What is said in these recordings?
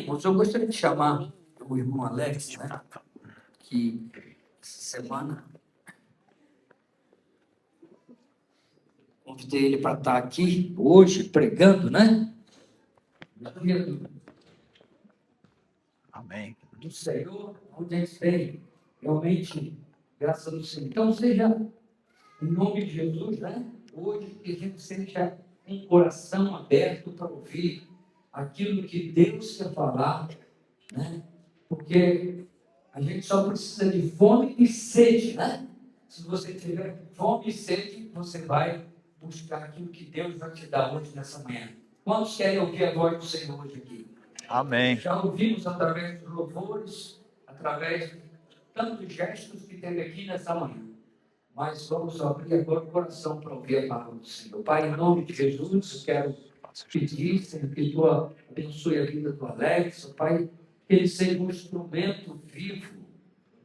irmãos, eu gostaria de chamar o irmão Alex, né, que essa semana convidei ele para estar aqui hoje pregando, né? Amém. Do Senhor, onde a gente tem realmente graças ao Senhor. Então, seja em nome de Jesus, né? Hoje, que a gente seja com o coração aberto para ouvir aquilo que Deus quer falar, né? Porque a gente só precisa de fome e sede, né? Se você tiver fome e sede, você vai buscar aquilo que Deus vai te dar hoje nessa manhã. Quantos querem ouvir a voz do Senhor hoje aqui? Amém. Já ouvimos através dos louvores, através de tantos gestos que teve aqui nessa manhã. Mas vamos abrir agora o coração para ouvir a palavra do Senhor. Pai, em nome de Jesus, eu quero pedir, Senhor, que Tu abençoe a vida do Alex, Pai, que ele seja um instrumento vivo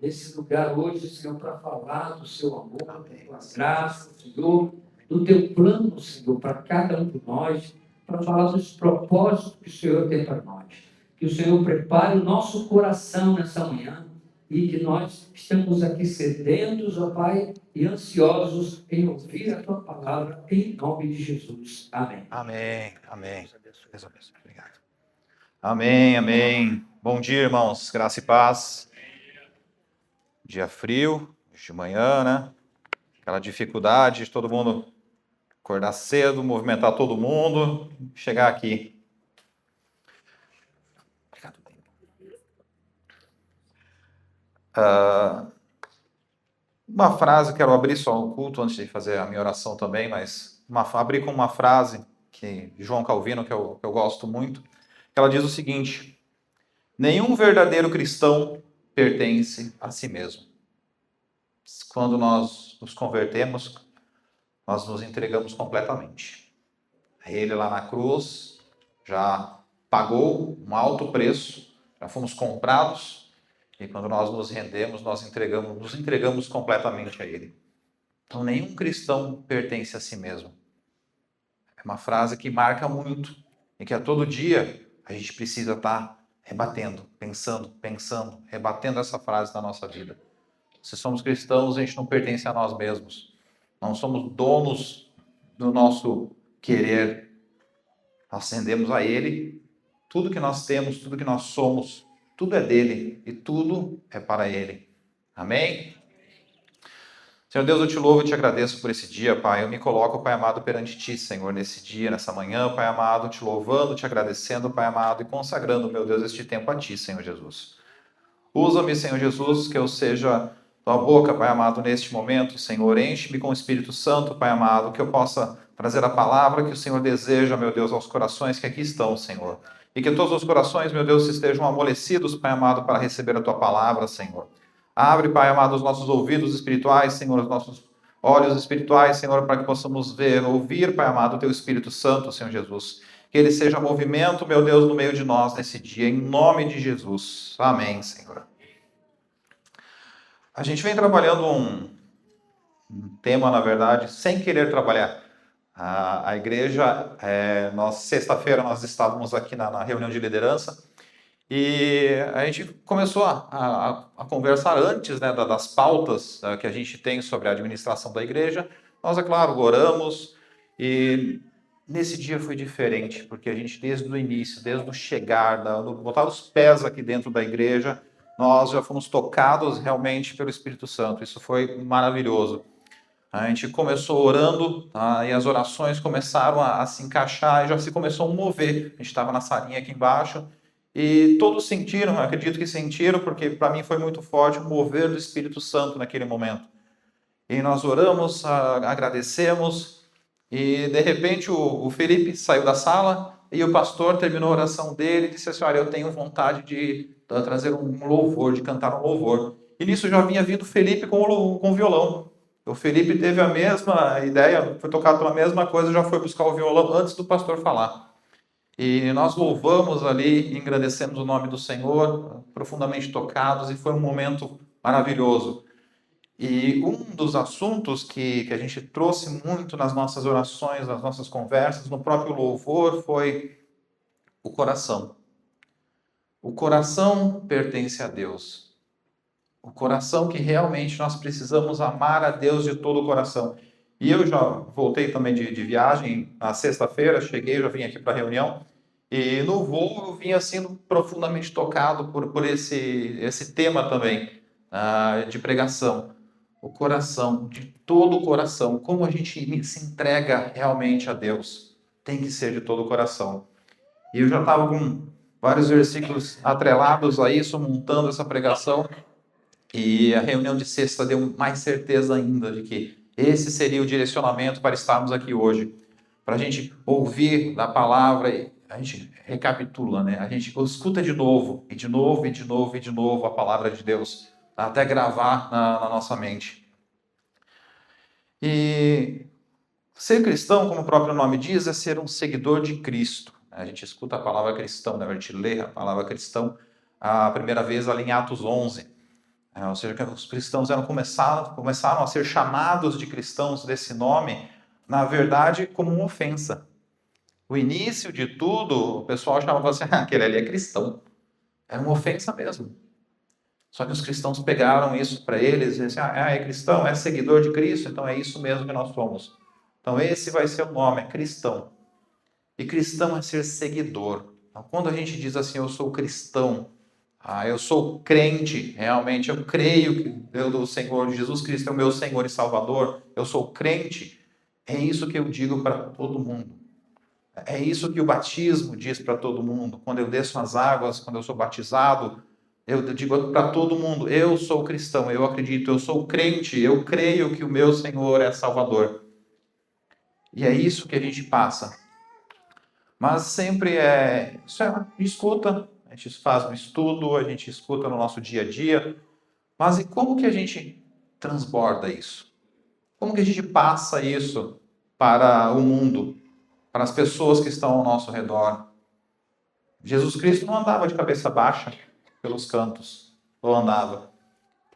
nesse lugar hoje, Senhor, para falar do Seu amor, da Tua graça, Senhor, do Teu plano, Senhor, para cada um de nós, para falar dos propósitos que o Senhor tem para nós. Que o Senhor prepare o nosso coração nessa manhã e que nós estamos aqui sedentos, ó Pai, e ansiosos em ouvir a Tua palavra, em nome de Jesus. Amém. Amém. Amém. Deus abençoe. Obrigado. Amém, amém. Bom dia, irmãos. Graça e paz. Dia frio, de manhã, né? Aquela dificuldade de todo mundo acordar cedo, movimentar todo mundo, chegar aqui. Uma frase, quero abrir só o culto antes de fazer a minha oração também, mas abrir com uma frase de João Calvino, que eu gosto muito. Ela diz o seguinte: nenhum verdadeiro cristão pertence a si mesmo. Quando nós nos convertemos, nós nos entregamos completamente. Ele lá na cruz já pagou um alto preço, já fomos comprados, e quando nós nos rendemos, nos entregamos completamente a Ele. Então, nenhum cristão pertence a si mesmo. É uma frase que marca muito, e que a todo dia a gente precisa estar rebatendo, pensando, rebatendo essa frase na nossa vida. Se somos cristãos, a gente não pertence a nós mesmos. Não somos donos do nosso querer. Nós rendemos a Ele. Tudo que nós temos, tudo que nós somos, tudo é dele e tudo é para Ele. Amém? Senhor Deus, eu te louvo e te agradeço por esse dia, Pai. Eu me coloco, Pai amado, perante Ti, Senhor, nesse dia, nessa manhã, Pai amado, te louvando, te agradecendo, Pai amado, e consagrando, meu Deus, este tempo a Ti, Senhor Jesus. Usa-me, Senhor Jesus, que eu seja Tua boca, Pai amado, neste momento, Senhor. Enche-me com o Espírito Santo, Pai amado, que eu possa trazer a palavra que o Senhor deseja, meu Deus, aos corações que aqui estão, Senhor. E que todos os corações, meu Deus, estejam amolecidos, Pai amado, para receber a Tua palavra, Senhor. Abre, Pai amado, os nossos ouvidos espirituais, Senhor, os nossos olhos espirituais, Senhor, para que possamos ver, ouvir, Pai amado, o Teu Espírito Santo, Senhor Jesus. Que Ele seja movimento, meu Deus, no meio de nós nesse dia, em nome de Jesus. Amém, Senhor. A gente vem trabalhando um tema, na verdade, sem querer trabalhar. A igreja, sexta-feira nós estávamos aqui na reunião de liderança e a gente começou a conversar antes, né, das pautas que a gente tem sobre a administração da igreja. Nós, é claro, oramos e nesse dia foi diferente, porque a gente, desde o início, desde o chegar, botar os pés aqui dentro da igreja, nós já fomos tocados realmente pelo Espírito Santo. Isso foi maravilhoso. A gente começou orando, tá? E as orações começaram a se encaixar e já se começou a mover. A gente estava na salinha aqui embaixo e todos sentiram, acredito que sentiram, porque para mim foi muito forte o mover do Espírito Santo naquele momento. E nós oramos, agradecemos e de repente o Felipe saiu da sala e o pastor terminou a oração dele e disse assim: olha, eu tenho vontade de trazer um louvor, de cantar um louvor. E nisso já vinha vindo o Felipe com o violão. O Felipe teve a mesma ideia, foi tocado pela mesma coisa, já foi buscar o violão antes do pastor falar. E nós louvamos ali, engrandecemos o nome do Senhor, profundamente tocados, e foi um momento maravilhoso. E um dos assuntos que a gente trouxe muito nas nossas orações, nas nossas conversas, no próprio louvor, foi o coração. O coração pertence a Deus. O coração que realmente nós precisamos amar a Deus de todo o coração. E eu já voltei também de viagem na sexta-feira, cheguei, já vim aqui para a reunião, e no voo eu vinha sendo profundamente tocado por esse tema também, de pregação. O coração, de todo o coração, como a gente se entrega realmente a Deus, tem que ser de todo o coração. E eu já estava com vários versículos atrelados a isso, montando essa pregação, e a reunião de sexta deu mais certeza ainda de que esse seria o direcionamento para estarmos aqui hoje, para a gente ouvir da palavra, e a gente recapitula, né? A gente escuta de novo, e de novo, e de novo, e de novo a palavra de Deus, até gravar na nossa mente. E ser cristão, como o próprio nome diz, é ser um seguidor de Cristo. A gente escuta a palavra cristão, né? A gente lê a palavra cristão a primeira vez ali em Atos 11. Ou seja, que os cristãos começaram a ser chamados de cristãos desse nome, na verdade, como uma ofensa. O início de tudo, o pessoal chamava assim, aquele ali é cristão. Era uma ofensa mesmo. Só que os cristãos pegaram isso para eles e disseram, é cristão, é seguidor de Cristo, então é isso mesmo que nós somos. Então esse vai ser o nome, é cristão. E cristão é ser seguidor. Então, quando a gente diz assim, eu sou cristão, eu sou crente, realmente, eu creio que o Senhor Jesus Cristo é o meu Senhor e Salvador, eu sou crente, é isso que eu digo para todo mundo. É isso que o batismo diz para todo mundo. Quando eu desço as águas, quando eu sou batizado, eu digo para todo mundo, eu sou cristão, eu acredito, eu sou crente, eu creio que o meu Senhor é Salvador. E é isso que a gente passa. Mas sempre escuta, a gente faz um estudo, a gente escuta no nosso dia a dia, mas e como que a gente transborda isso? Como que a gente passa isso para o mundo, para as pessoas que estão ao nosso redor? Jesus Cristo não andava de cabeça baixa pelos cantos, ou andava.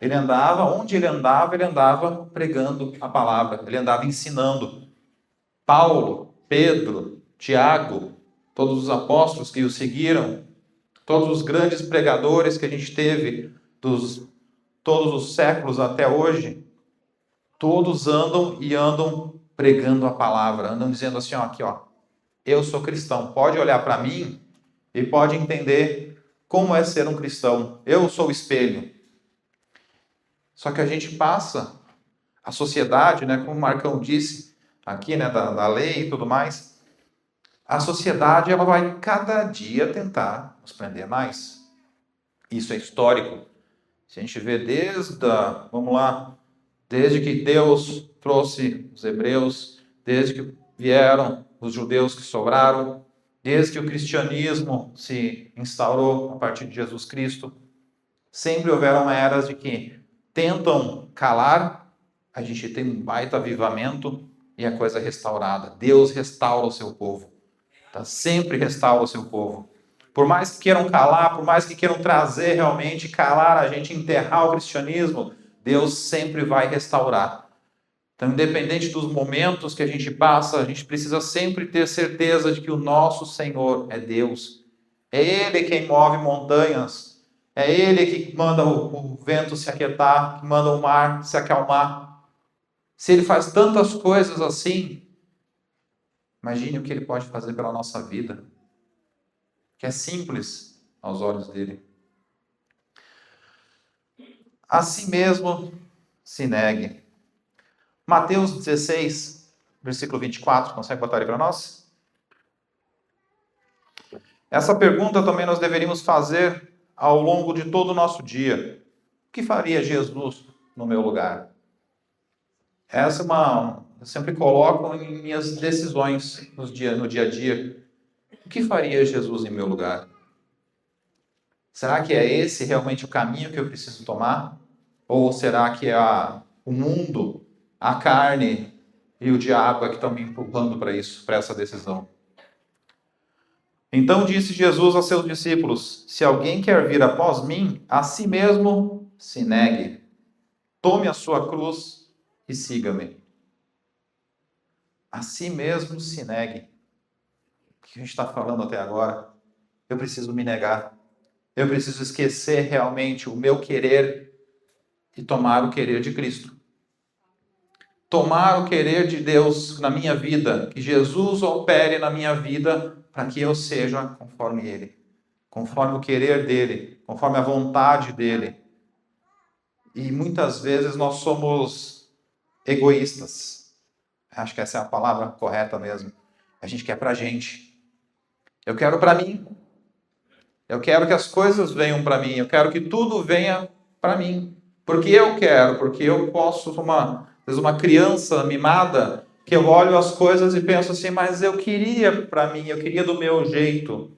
Ele andava, onde ele andava pregando a palavra, ele andava ensinando. Paulo, Pedro, Tiago, todos os apóstolos que o seguiram, todos os grandes pregadores que a gente teve todos os séculos até hoje, todos andam pregando a palavra, andam dizendo assim, aqui, eu sou cristão, pode olhar para mim e pode entender como é ser um cristão. Eu sou o espelho. Só que a gente passa, a sociedade, né, como o Marcão disse aqui, né, da lei e tudo mais, a sociedade ela vai cada dia tentar nos prender mais. Isso é histórico. Se a gente vê desde que Deus trouxe os hebreus, desde que vieram os judeus que sobraram, desde que o cristianismo se instaurou a partir de Jesus Cristo, sempre houveram eras de que tentam calar, a gente tem um baita avivamento e a coisa é restaurada. Deus restaura o seu povo. Sempre restaura o seu povo. Por mais que queiram calar, por mais que queiram trazer realmente, calar a gente, enterrar o cristianismo, Deus sempre vai restaurar. Então, independente dos momentos que a gente passa, a gente precisa sempre ter certeza de que o nosso Senhor é Deus. É Ele quem move montanhas. É Ele que manda o vento se aquietar, que manda o mar se acalmar. Se Ele faz tantas coisas assim, imagine o que Ele pode fazer pela nossa vida, que é simples aos olhos dele. A si mesmo se negue. Mateus 16, versículo 24, consegue botar aí para nós? Essa pergunta também nós deveríamos fazer ao longo de todo o nosso dia. O que faria Jesus no meu lugar? Essa eu sempre coloco em minhas decisões no dia a dia. O que faria Jesus em meu lugar? Será que é esse realmente o caminho que eu preciso tomar? Ou será que é o mundo, a carne e o diabo é que estão me empurrando para isso, para essa decisão? Então disse Jesus aos seus discípulos: se alguém quer vir após mim, a si mesmo se negue. Tome a sua cruz e siga-me. A si mesmo se negue. O que a gente está falando até agora? Eu preciso me negar. Eu preciso esquecer realmente o meu querer e tomar o querer de Cristo. Tomar o querer de Deus na minha vida, que Jesus opere na minha vida para que eu seja conforme Ele, conforme o querer dEle, conforme a vontade dEle. E muitas vezes nós somos egoístas. Acho que essa é a palavra correta mesmo. A gente quer pra gente. Eu quero pra mim. Eu quero que as coisas venham pra mim. Eu quero que tudo venha pra mim. Porque eu quero, porque eu posso, às vezes uma criança mimada, que eu olho as coisas e penso assim, mas eu queria pra mim, eu queria do meu jeito.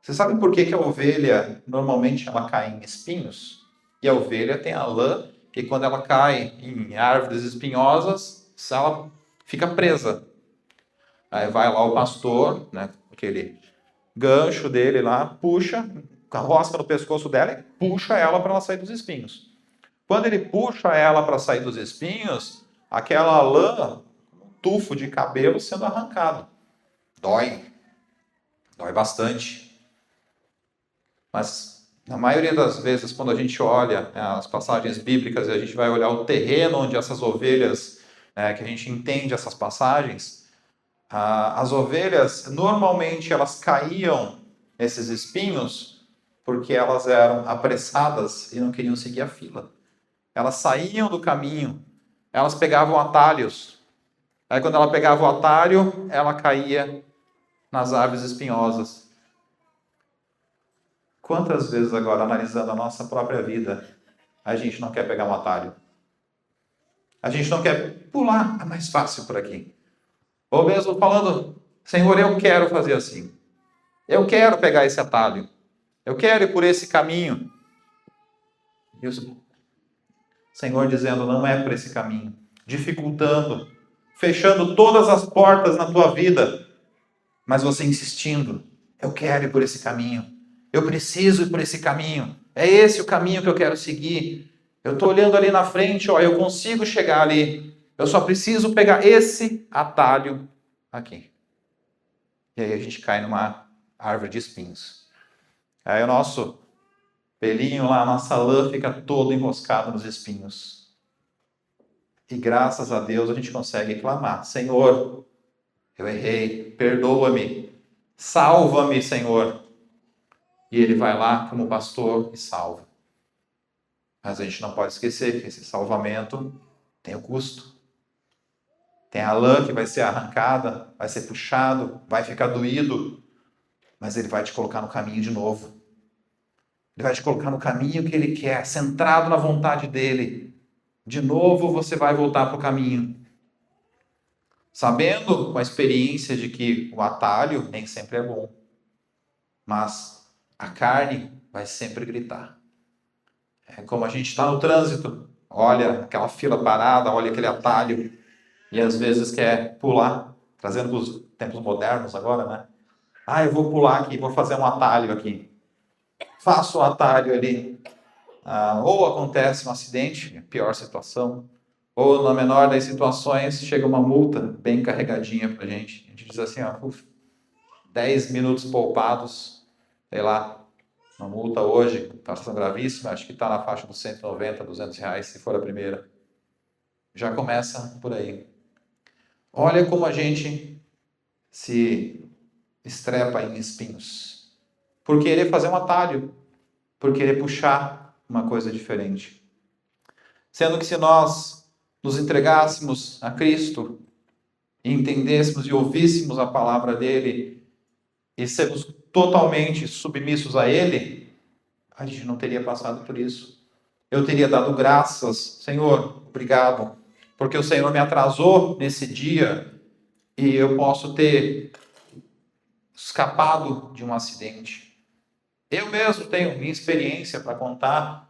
Você sabe por que a ovelha, normalmente, ela cai em espinhos? E a ovelha tem a lã, e quando ela cai em árvores espinhosas, ela fica presa. Aí vai lá o pastor, né, aquele gancho dele lá, puxa, rosca no pescoço dela e puxa ela para ela sair dos espinhos. Quando ele puxa ela para sair dos espinhos, aquela lã, um tufo de cabelo sendo arrancado. Dói bastante. Mas, na maioria das vezes, quando a gente olha as passagens bíblicas e a gente vai olhar o terreno onde essas ovelhas, que a gente entende essas passagens, as ovelhas, normalmente, elas caíam nesses espinhos porque elas eram apressadas e não queriam seguir a fila. Elas saíam do caminho, elas pegavam atalhos. Aí, quando ela pegava o atalho, ela caía nas árvores espinhosas. Quantas vezes agora, analisando a nossa própria vida, a gente não quer pegar um atalho? A gente não quer pular, é mais fácil por aqui. Ou mesmo falando, Senhor, eu quero fazer assim. Eu quero pegar esse atalho. Eu quero ir por esse caminho. E o Senhor dizendo, não é por esse caminho. Dificultando, fechando todas as portas na tua vida. Mas você insistindo, eu quero ir por esse caminho. Eu preciso ir por esse caminho. É esse o caminho que eu quero seguir. Eu estou olhando ali na frente, eu consigo chegar ali. Eu só preciso pegar esse atalho aqui. E aí a gente cai numa árvore de espinhos. Aí o nosso pelinho lá, a nossa lã fica todo enroscado nos espinhos. E graças a Deus a gente consegue clamar, Senhor, eu errei, perdoa-me, salva-me, Senhor. E ele vai lá como pastor e salva. Mas a gente não pode esquecer que esse salvamento tem o custo. Tem a lã que vai ser arrancada, vai ser puxado, vai ficar doído. Mas ele vai te colocar no caminho de novo. Ele vai te colocar no caminho que ele quer, centrado na vontade dele. De novo você vai voltar para o caminho. Sabendo com a experiência de que o atalho nem sempre é bom. Mas a carne vai sempre gritar. É como a gente está no trânsito, olha aquela fila parada, olha aquele atalho, e às vezes quer pular, trazendo para os tempos modernos agora, né? Eu vou pular aqui, vou fazer um atalho aqui. Faço o atalho ali. Ou acontece um acidente, pior situação, ou na menor das situações, chega uma multa bem carregadinha para a gente. A gente diz assim, 10 minutos poupados, sei lá, uma multa hoje, situação gravíssima, acho que está na faixa dos 190, R$200, se for a primeira. Já começa por aí. Olha como a gente se estrepa em espinhos. Por querer fazer um atalho, por querer puxar uma coisa diferente. Sendo que se nós nos entregássemos a Cristo, e entendêssemos e ouvíssemos a palavra dele, e sermos totalmente submissos a ele, a gente não teria passado por isso. Eu teria dado graças, Senhor, obrigado, porque o Senhor me atrasou nesse dia e eu posso ter escapado de um acidente. Eu mesmo tenho minha experiência para contar.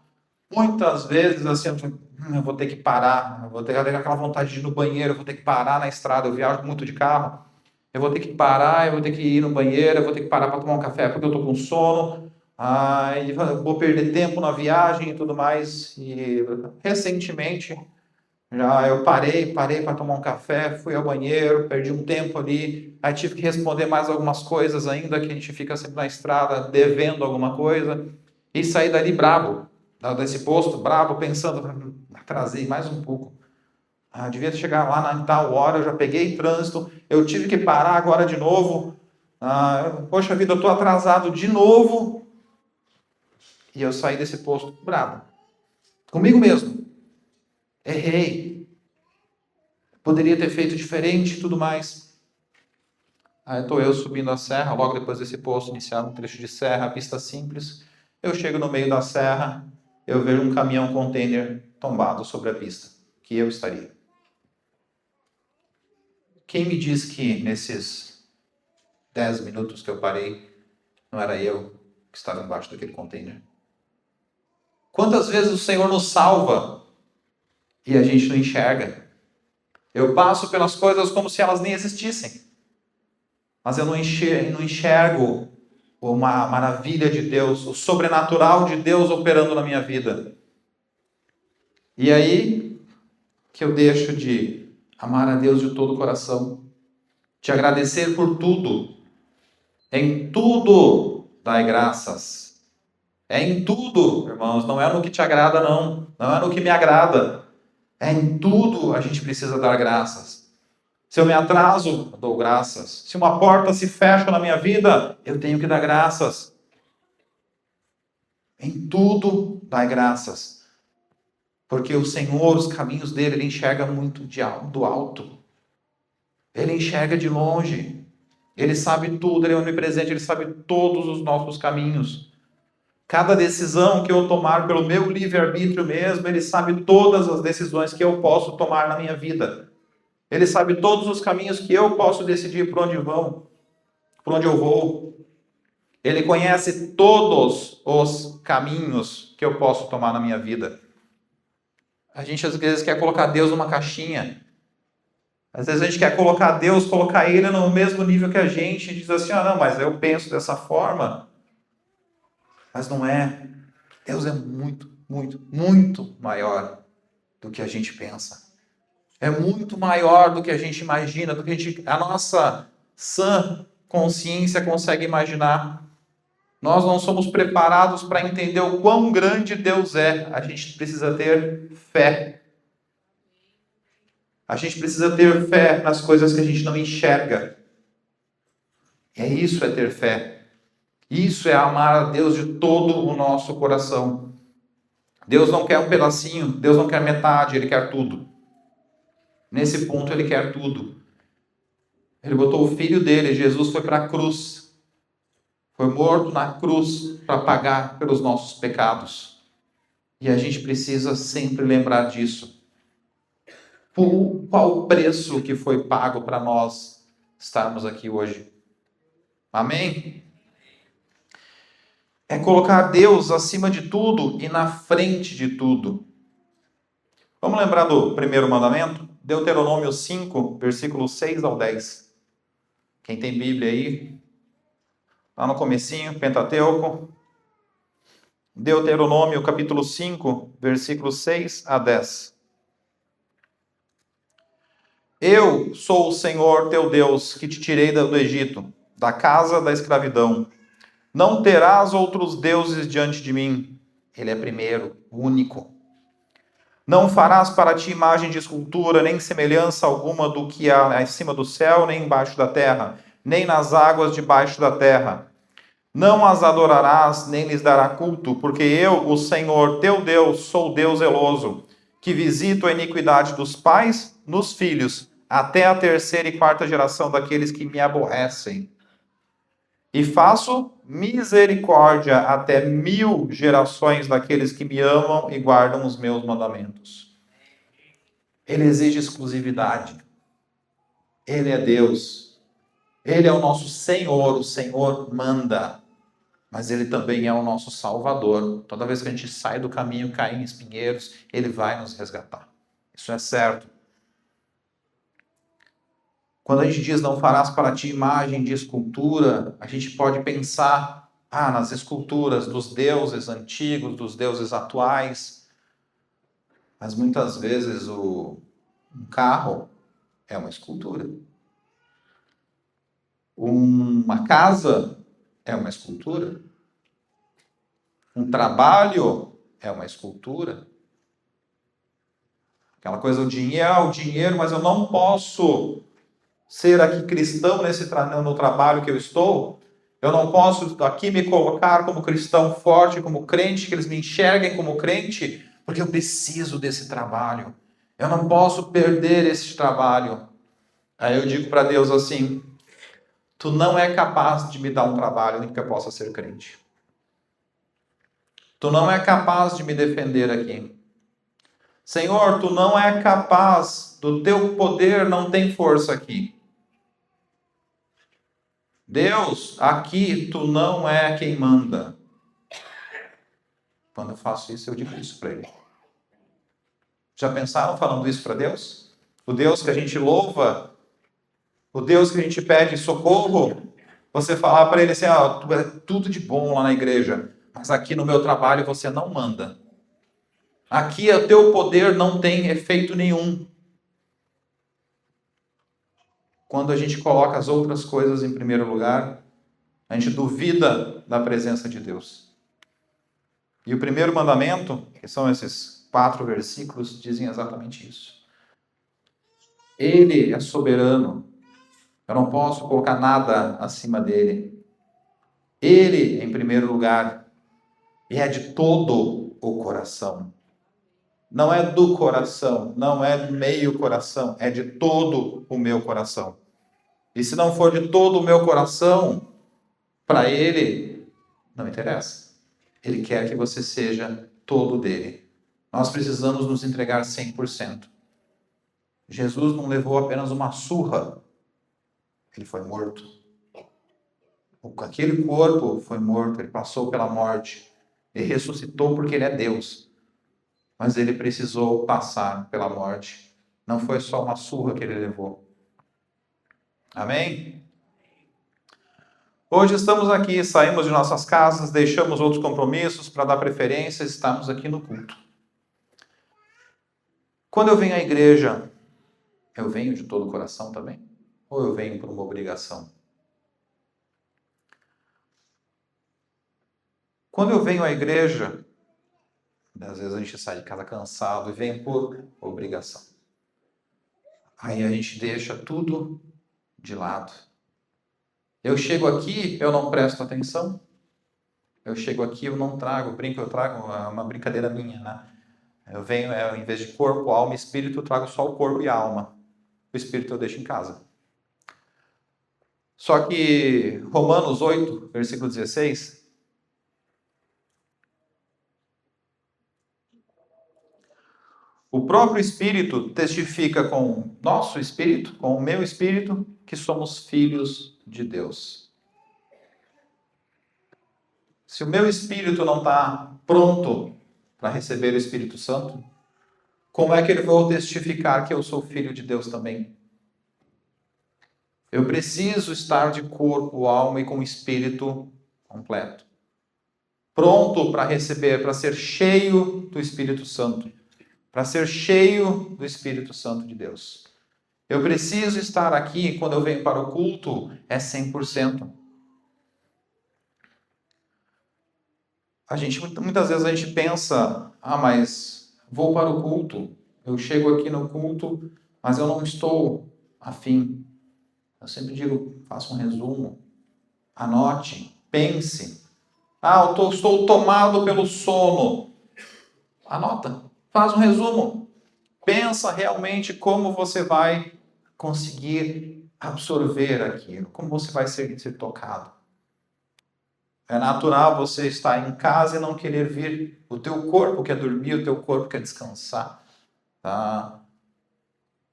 Muitas vezes, assim, eu vou ter que parar, eu vou ter aquela vontade de ir no banheiro, eu vou ter que parar na estrada, eu viajo muito de carro, eu vou ter que parar, eu vou ter que ir no banheiro, eu vou ter que parar para tomar um café porque eu estou com sono, eu vou perder tempo na viagem e tudo mais. E recentemente Já eu parei para tomar um café, fui ao banheiro, perdi um tempo ali, aí tive que responder mais algumas coisas ainda, que a gente fica sempre na estrada devendo alguma coisa, e saí dali brabo, desse posto, brabo, pensando, atrasei mais um pouco. Devia chegar lá na tal hora, eu já peguei trânsito, eu tive que parar agora de novo. Poxa vida, eu estou atrasado de novo. E eu saí desse posto brabo. Comigo mesmo. Errei. Poderia ter feito diferente e tudo mais. Aí estou eu subindo a serra, logo depois desse posto, iniciar um trecho de serra, pista simples. Eu chego no meio da serra, eu vejo um caminhão container tombado sobre a pista, que eu estaria. Quem me diz que nesses 10 minutos que eu parei, não era eu que estava embaixo daquele container? Quantas vezes o Senhor nos salva e a gente não enxerga? Eu passo pelas coisas como se elas nem existissem, mas eu não enxergo uma maravilha de Deus, o sobrenatural de Deus operando na minha vida. E aí que eu deixo de amar a Deus de todo o coração, de agradecer por tudo. Em tudo dai graças. É em tudo, irmãos, não é no que te agrada, não. Não é no que me agrada. É em tudo a gente precisa dar graças. Se eu me atraso, eu dou graças. Se uma porta se fecha na minha vida, eu tenho que dar graças. Em tudo dai graças. Porque o Senhor, os caminhos dele, ele enxerga muito do alto. Ele enxerga de longe. Ele sabe tudo, ele é onipresente, ele sabe todos os nossos caminhos. Cada decisão que eu tomar pelo meu livre-arbítrio mesmo, ele sabe todas as decisões que eu posso tomar na minha vida. Ele sabe todos os caminhos que eu posso decidir por onde eu vou. Ele conhece todos os caminhos que eu posso tomar na minha vida. A gente às vezes quer colocar Deus numa caixinha. Às vezes a gente quer colocar Deus, colocar Ele no mesmo nível que a gente, e diz assim, não, mas eu penso dessa forma. Mas não é. Deus é muito, muito, muito maior do que a gente pensa. É muito maior do que a gente imagina, do que a nossa sã consciência consegue imaginar. Nós não somos preparados para entender o quão grande Deus é. A gente precisa ter fé. A gente precisa ter fé nas coisas que a gente não enxerga. Isso é ter fé. Isso é amar a Deus de todo o nosso coração. Deus não quer um pedacinho, Deus não quer metade, Ele quer tudo. Nesse ponto, Ele quer tudo. Ele botou o Filho dele, Jesus foi para a cruz. Foi morto na cruz para pagar pelos nossos pecados. E a gente precisa sempre lembrar disso. Qual o preço que foi pago para nós estarmos aqui hoje? Amém? É colocar Deus acima de tudo e na frente de tudo. Vamos lembrar do primeiro mandamento? Deuteronômio 5, versículos 6 ao 10. Quem tem Bíblia aí, lá no comecinho, Pentateuco. Deuteronômio capítulo 5, versículos 6 a 10. Eu sou o Senhor teu Deus, que te tirei do Egito, da casa da escravidão. Não terás outros deuses diante de mim. Ele é primeiro, único. Não farás para ti imagem de escultura, nem semelhança alguma do que há acima do céu, nem embaixo da terra, nem nas águas debaixo da terra. Não as adorarás, nem lhes dará culto, porque eu, o Senhor teu Deus, sou Deus zeloso, que visito a iniquidade dos pais nos filhos, até a terceira e quarta geração daqueles que me aborrecem. E faço misericórdia até 1000 gerações daqueles que me amam e guardam os meus mandamentos. Ele exige exclusividade. Ele é Deus. Ele é o nosso Senhor. O Senhor manda. Mas Ele também é o nosso Salvador. Toda vez que a gente sai do caminho, cai em espinheiros, Ele vai nos resgatar. Isso é certo. Quando a gente diz não farás para ti imagem de escultura, a gente pode pensar nas esculturas dos deuses antigos, dos deuses atuais. Mas muitas vezes um carro é uma escultura. Uma casa é uma escultura. Um trabalho é uma escultura. Aquela coisa, o dinheiro, mas eu não posso ser aqui cristão no trabalho que eu estou. Eu não posso aqui me colocar como cristão forte, como crente, que eles me enxerguem como crente, porque eu preciso desse trabalho. Eu não posso perder esse trabalho. Aí eu digo para Deus assim: tu não é capaz de me dar um trabalho em que eu possa ser crente. Tu não é capaz de me defender aqui. Senhor, tu não é capaz, do teu poder não tem força aqui. Deus, aqui tu não é quem manda. Quando eu faço isso, eu digo isso para ele. Já pensaram falando isso para Deus? O Deus que a gente louva, o Deus que a gente pede socorro, você falar para ele assim, tu é tudo de bom lá na igreja, mas aqui no meu trabalho você não manda. Aqui o teu poder não tem efeito nenhum. Quando a gente coloca as outras coisas em primeiro lugar, a gente duvida da presença de Deus. E o primeiro mandamento, que são esses 4 versículos, dizem exatamente isso. Ele é soberano. Eu não posso colocar nada acima dele. Ele em primeiro lugar. E é de todo o coração. Não é do coração, não é meio coração, é de todo o meu coração. E se não for de todo o meu coração, para ele, não interessa. Ele quer que você seja todo dele. Nós precisamos nos entregar 100%. Jesus não levou apenas uma surra. Ele foi morto. Aquele corpo foi morto, ele passou pela morte. Ele ressuscitou porque ele é Deus. Mas ele precisou passar pela morte. Não foi só uma surra que ele levou. Amém? Hoje estamos aqui, saímos de nossas casas, deixamos outros compromissos para dar preferência, estamos aqui no culto. Quando eu venho à igreja, eu venho de todo o coração também? Ou eu venho por uma obrigação? Quando eu venho à igreja, às vezes a gente sai de casa cansado e vem por obrigação. Aí a gente deixa tudo de lado. Eu chego aqui, eu não presto atenção. Eu chego aqui, eu não trago, eu trago uma brincadeira minha, né? Eu venho, em vez de corpo, alma e espírito, eu trago só o corpo e a alma. O espírito eu deixo em casa. Só que Romanos 8, versículo 16... O próprio Espírito testifica com o nosso espírito, com o meu espírito, que somos filhos de Deus. Se o meu espírito não está pronto para receber o Espírito Santo, como é que ele vai testificar que eu sou filho de Deus também? Eu preciso estar de corpo, alma e com espírito completo. Pronto para receber, para ser cheio do Espírito Santo. Para ser cheio do Espírito Santo de Deus. Eu preciso estar aqui, quando eu venho para o culto, é 100%. Muitas vezes a gente pensa, mas vou para o culto, eu chego aqui no culto, mas eu não estou afim. Eu sempre digo, faça um resumo, anote, pense. Estou tomado pelo sono. Anota. Faz um resumo. Pensa realmente como você vai conseguir absorver aquilo, como você vai ser tocado. É natural você estar em casa e não querer vir. O teu corpo quer dormir, o teu corpo quer descansar. Tá?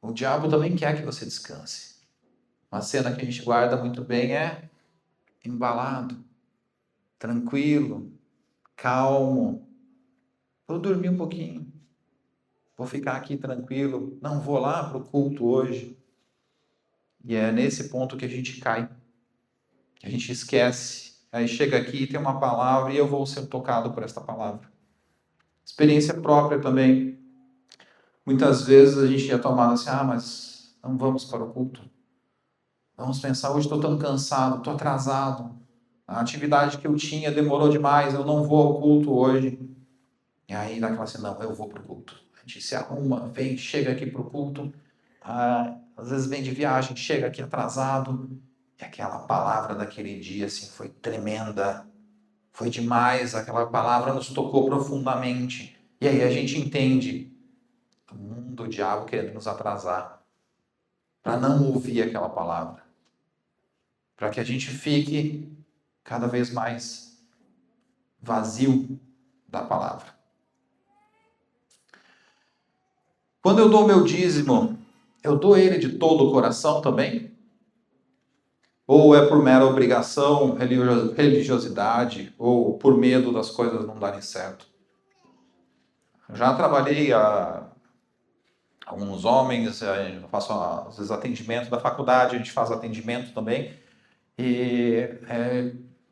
O diabo também quer que você descanse. Uma cena que a gente guarda muito bem é embalado, tranquilo, calmo. Vou dormir um pouquinho. Vou ficar aqui tranquilo, não vou lá para o culto hoje. E é nesse ponto que a gente cai, que a gente esquece. Aí chega aqui e tem uma palavra e eu vou ser tocado por esta palavra. Experiência própria também. Muitas vezes a gente ia tomar assim, mas não vamos para o culto. Vamos pensar, hoje estou tão cansado, estou atrasado. A atividade que eu tinha demorou demais, eu não vou ao culto hoje. E aí dá aquela assim, não, eu vou para o culto. A gente se arruma, vem, chega aqui para o culto. Às vezes vem de viagem, chega aqui atrasado. E aquela palavra daquele dia assim, foi tremenda. Foi demais, aquela palavra nos tocou profundamente. E aí a gente entende o mundo, o diabo querendo nos atrasar para não ouvir aquela palavra. Para que a gente fique cada vez mais vazio da palavra. Quando eu dou meu dízimo, eu dou ele de todo o coração também? Ou é por mera obrigação, religiosidade, ou por medo das coisas não darem certo? Já trabalhei alguns homens, eu faço às vezes atendimento da faculdade, a gente faz atendimento também, e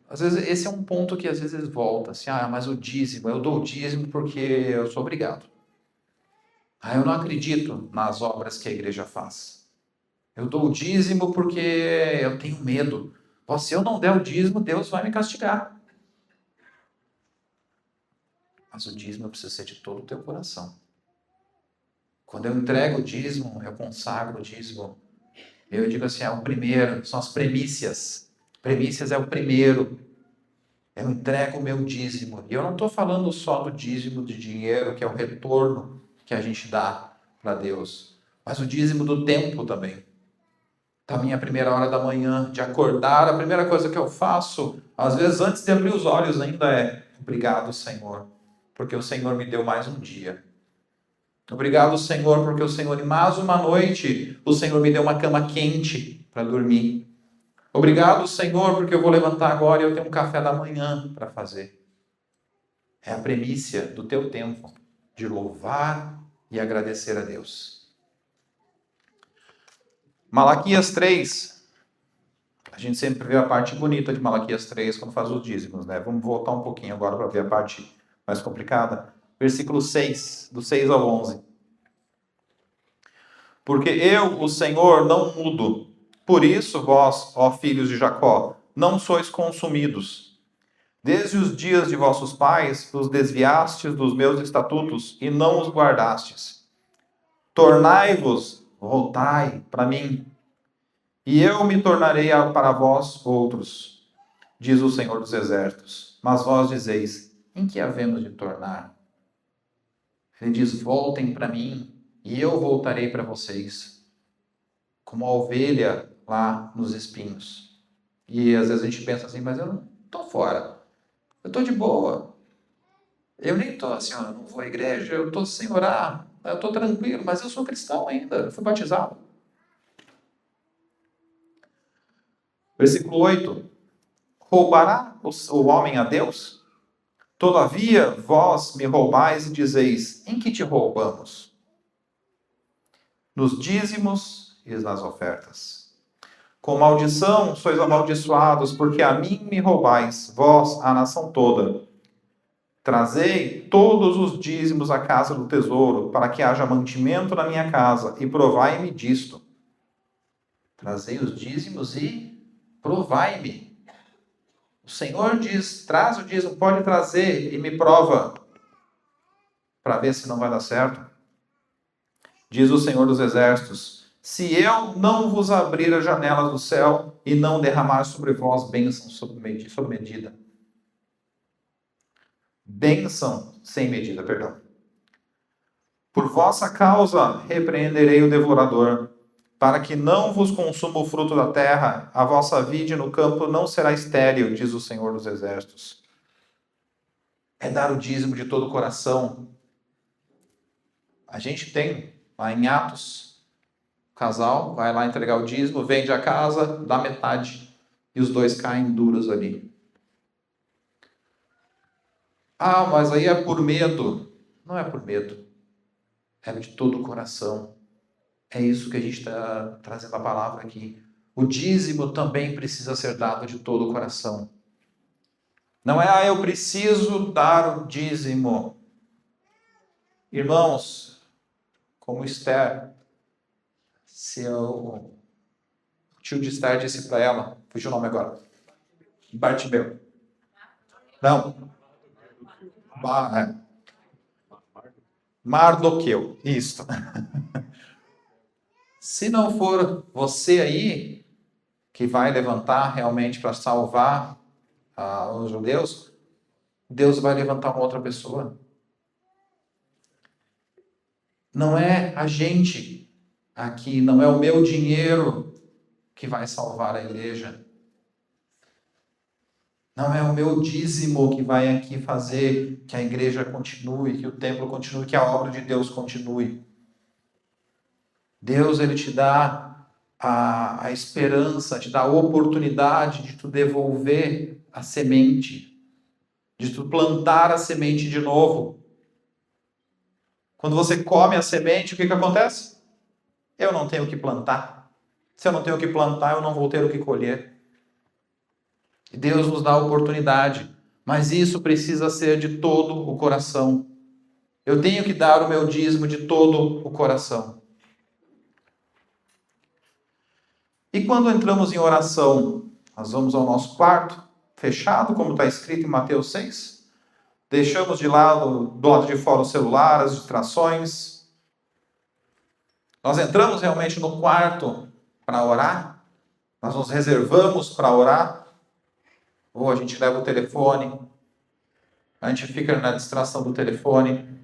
às vezes esse é um ponto que às vezes volta, assim, mas o dízimo, eu dou o dízimo porque eu sou obrigado. Eu não acredito nas obras que a igreja faz. Eu dou o dízimo porque eu tenho medo. Se eu não der o dízimo, Deus vai me castigar. Mas o dízimo precisa ser de todo o teu coração. Quando eu entrego o dízimo, eu consagro o dízimo. Eu digo assim, é o primeiro, são as premissas. Premissas é o primeiro. Eu entrego o meu dízimo. E eu não estou falando só do dízimo de dinheiro, que é o retorno que a gente dá para Deus. Mas o dízimo do tempo também. Da minha primeira hora da manhã, de acordar, a primeira coisa que eu faço, às vezes antes de abrir os olhos ainda é: obrigado, Senhor, porque o Senhor me deu mais um dia. Obrigado, Senhor, porque o Senhor, em mais uma noite, o Senhor me deu uma cama quente para dormir. Obrigado, Senhor, porque eu vou levantar agora e eu tenho um café da manhã para fazer. É a premissa do teu tempo, de louvar e agradecer a Deus. Malaquias 3. A gente sempre vê a parte bonita de Malaquias 3 quando faz os dízimos, né? Vamos voltar um pouquinho agora para ver a parte mais complicada. Versículo 6, do 6 ao 11. Porque eu, o Senhor, não mudo. Por isso, vós, ó filhos de Jacó, não sois consumidos. Desde os dias de vossos pais, vos desviastes dos meus estatutos e não os guardastes. Tornai-vos, voltai para mim, e eu me tornarei para vós outros, diz o Senhor dos Exércitos. Mas vós dizeis, em que havemos de tornar? Ele diz, voltem para mim, e eu voltarei para vocês, como a ovelha lá nos espinhos. E às vezes a gente pensa assim, mas eu não estou fora, eu estou de boa, eu nem estou assim, eu não vou à igreja, eu estou sem orar, eu estou tranquilo, mas eu sou cristão ainda, eu fui batizado. Versículo 8. Roubará o homem a Deus? Todavia, vós me roubais e dizeis, em que te roubamos? Nos dízimos e nas ofertas. Com maldição sois amaldiçoados, porque a mim me roubais, vós, a nação toda. Trazei todos os dízimos à casa do tesouro, para que haja mantimento na minha casa, e provai-me disto. Trazei os dízimos e provai-me. O Senhor diz, traz o dízimo, pode trazer e me prova, para ver se não vai dar certo. Diz o Senhor dos Exércitos, se eu não vos abrir as janelas do céu e não derramar sobre vós bênção sob medida. Bênção sem medida, perdão. Por vossa causa repreenderei o devorador, para que não vos consuma o fruto da terra, a vossa vide no campo não será estéril, diz o Senhor dos Exércitos. É dar o dízimo de todo o coração. A gente tem lá em Atos, o casal vai lá entregar o dízimo, vende a casa, dá metade, e os dois caem duros ali. Mas aí é por medo. Não é por medo. É de todo o coração. É isso que a gente está trazendo a palavra aqui. O dízimo também precisa ser dado de todo o coração. Não é, eu preciso dar o dízimo. Irmãos, como Esther. Se o tio de Esther disse para ela, fugiu o nome agora, Bartimeu. Não. Mardoqueu, isso. Se não for você aí que vai levantar realmente para salvar os judeus, Deus vai levantar uma outra pessoa. Não é a gente aqui, não é o meu dinheiro que vai salvar a igreja. Não é o meu dízimo que vai aqui fazer que a igreja continue, que o templo continue, que a obra de Deus continue. Deus, ele te dá a esperança, te dá a oportunidade de tu devolver a semente, de tu plantar a semente de novo. Quando você come a semente, o que acontece? Eu não tenho o que plantar. Se eu não tenho o que plantar, eu não vou ter o que colher. E Deus nos dá a oportunidade, mas isso precisa ser de todo o coração. Eu tenho que dar o meu dízimo de todo o coração. E quando entramos em oração, nós vamos ao nosso quarto, fechado, como está escrito em Mateus 6. Deixamos de lado, do lado de fora o celular, as distrações. Nós entramos realmente no quarto para orar. Nós nos reservamos para orar. Ou a gente leva o telefone. A gente fica na distração do telefone.